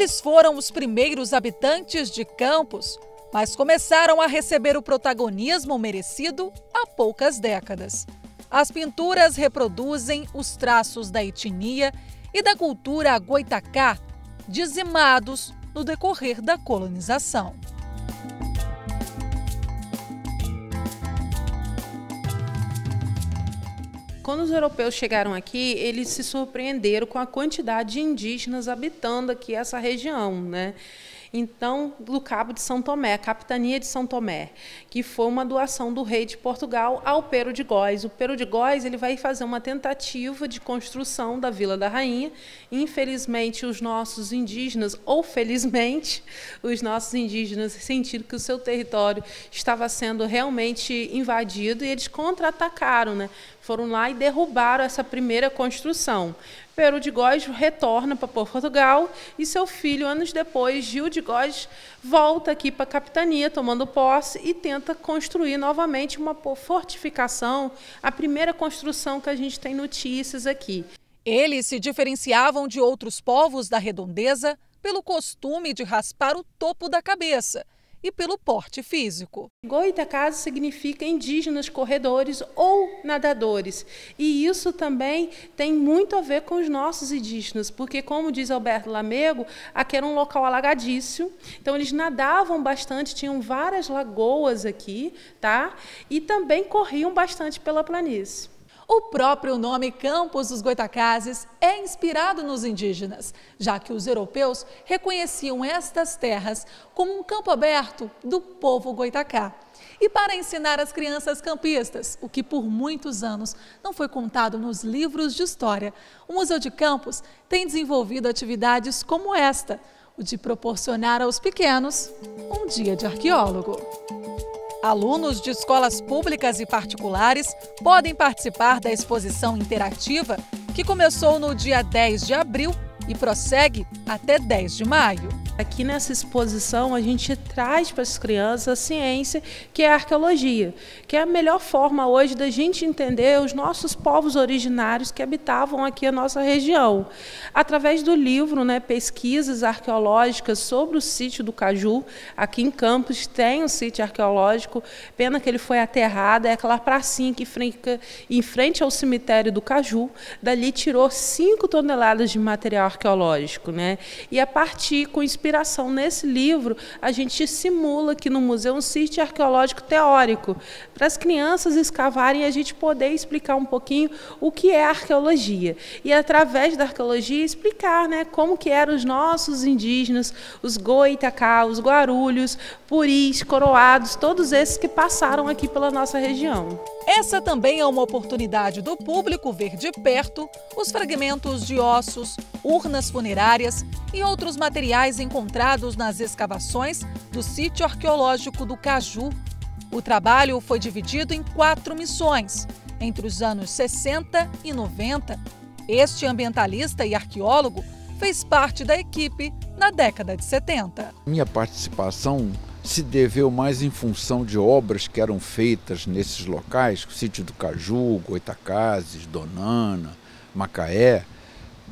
Eles foram os primeiros habitantes de Campos, mas começaram a receber o protagonismo merecido há poucas décadas. As pinturas reproduzem os traços da etnia e da cultura goitacá, dizimados no decorrer da colonização. Quando os europeus chegaram aqui, eles se surpreenderam com a quantidade de indígenas habitando aqui essa região, né? Então, do Cabo de São Tomé, a capitania de São Tomé, que foi uma doação do rei de Portugal ao Pero de Góis. O Pero de Góis ele vai fazer uma tentativa de construção da Vila da Rainha. Infelizmente, os nossos indígenas, ou felizmente, os nossos indígenas sentiram que o seu território estava sendo realmente invadido e eles contra-atacaram, né? Foram lá e derrubaram essa primeira construção. Pero de Góis retorna para Portugal e seu filho, anos depois, Gil de Góis, volta aqui para a capitania, tomando posse e tenta construir novamente uma fortificação, a primeira construção que a gente tem notícias aqui. Eles se diferenciavam de outros povos da redondeza pelo costume de raspar o topo da cabeça e pelo porte físico. Goitacás significa indígenas corredores ou nadadores. E isso também tem muito a ver com os nossos indígenas, porque, como diz Alberto Lamego, aqui era um local alagadício, então eles nadavam bastante, tinham várias lagoas aqui, tá? E também corriam bastante pela planície. O próprio nome Campos dos Goitacazes é inspirado nos indígenas, já que os europeus reconheciam estas terras como um campo aberto do povo goitacá. E para ensinar as crianças campistas, o que por muitos anos não foi contado nos livros de história, o Museu de Campos tem desenvolvido atividades como esta, o de proporcionar aos pequenos um dia de arqueólogo. Alunos de escolas públicas e particulares podem participar da exposição interativa que começou no dia 10 de abril e prossegue até 10 de maio. Aqui nessa exposição a gente traz para as crianças a ciência que é a arqueologia, que é a melhor forma hoje da gente entender os nossos povos originários que habitavam aqui a nossa região. Através do livro, né, Pesquisas Arqueológicas sobre o sítio do Caju, aqui em Campos tem um sítio arqueológico, pena que ele foi aterrado, é aquela pracinha que fica em frente ao cemitério do Caju, dali tirou 5 toneladas de material arqueológico, né? E a partir, com inspiração nesse livro, a gente simula aqui no museu um sítio arqueológico teórico, para as crianças escavarem e a gente poder explicar um pouquinho o que é arqueologia. E através da arqueologia explicar, né, como que eram os nossos indígenas, os goitacá, os guarulhos, puris, coroados, todos esses que passaram aqui pela nossa região. Essa também é uma oportunidade do público ver de perto os fragmentos de ossos, urnas funerárias e outros materiais encontrados nas escavações do sítio arqueológico do Caju. O trabalho foi dividido em 4 missões, entre os anos 60 e 90. Este ambientalista e arqueólogo fez parte da equipe na década de 70. Minha participação se deveu mais em função de obras que eram feitas nesses locais, o sítio do Caju, Goitacazes, Donana, Macaé,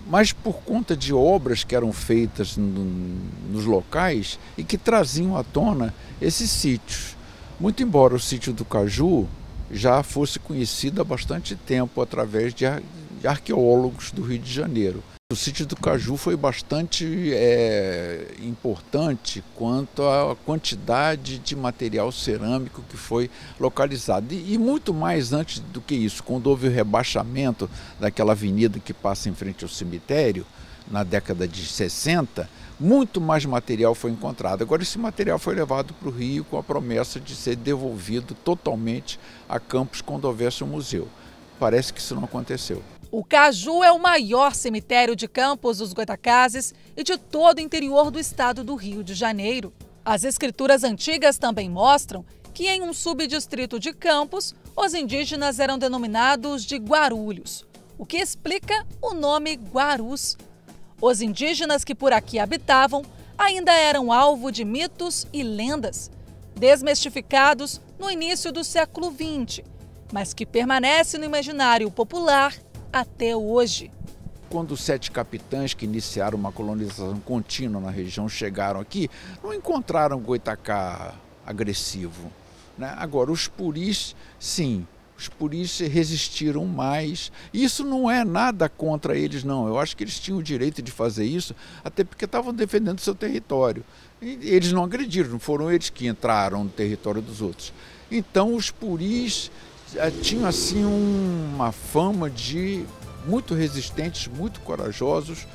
mas por conta de obras que eram feitas nos locais e que traziam à tona esses sítios. Muito embora o sítio do Caju já fosse conhecido há bastante tempo através de arqueólogos do Rio de Janeiro. O sítio do Caju foi bastante importante quanto à quantidade de material cerâmico que foi localizado. E muito mais antes do que isso, quando houve o rebaixamento daquela avenida que passa em frente ao cemitério, na década de 60, muito mais material foi encontrado. Agora esse material foi levado para o Rio com a promessa de ser devolvido totalmente a Campos quando houvesse um museu. Parece que isso não aconteceu. O Caju é o maior cemitério de Campos dos Goitacazes e de todo o interior do estado do Rio de Janeiro. As escrituras antigas também mostram que em um subdistrito de Campos, os indígenas eram denominados de guarulhos, o que explica o nome Guarus. Os indígenas que por aqui habitavam ainda eram alvo de mitos e lendas, desmistificados no início do século XX, mas que permanece no imaginário popular até hoje. quando os 7 capitães que iniciaram uma colonização contínua na região chegaram aqui, não encontraram Goitacá agressivo, né? Agora, os puris, sim, os puris resistiram mais. Isso não é nada contra eles, não. Eu acho que eles tinham o direito de fazer isso, até porque estavam defendendo seu território. E eles não agrediram, não foram eles que entraram no território dos outros. Então, os puris tinham assim uma fama de muito resistentes, muito corajosos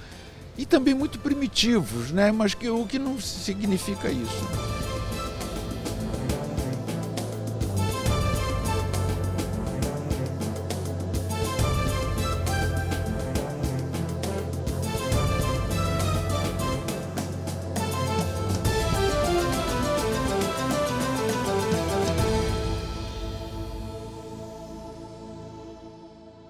e também muito primitivos, né? Mas o que não significa isso.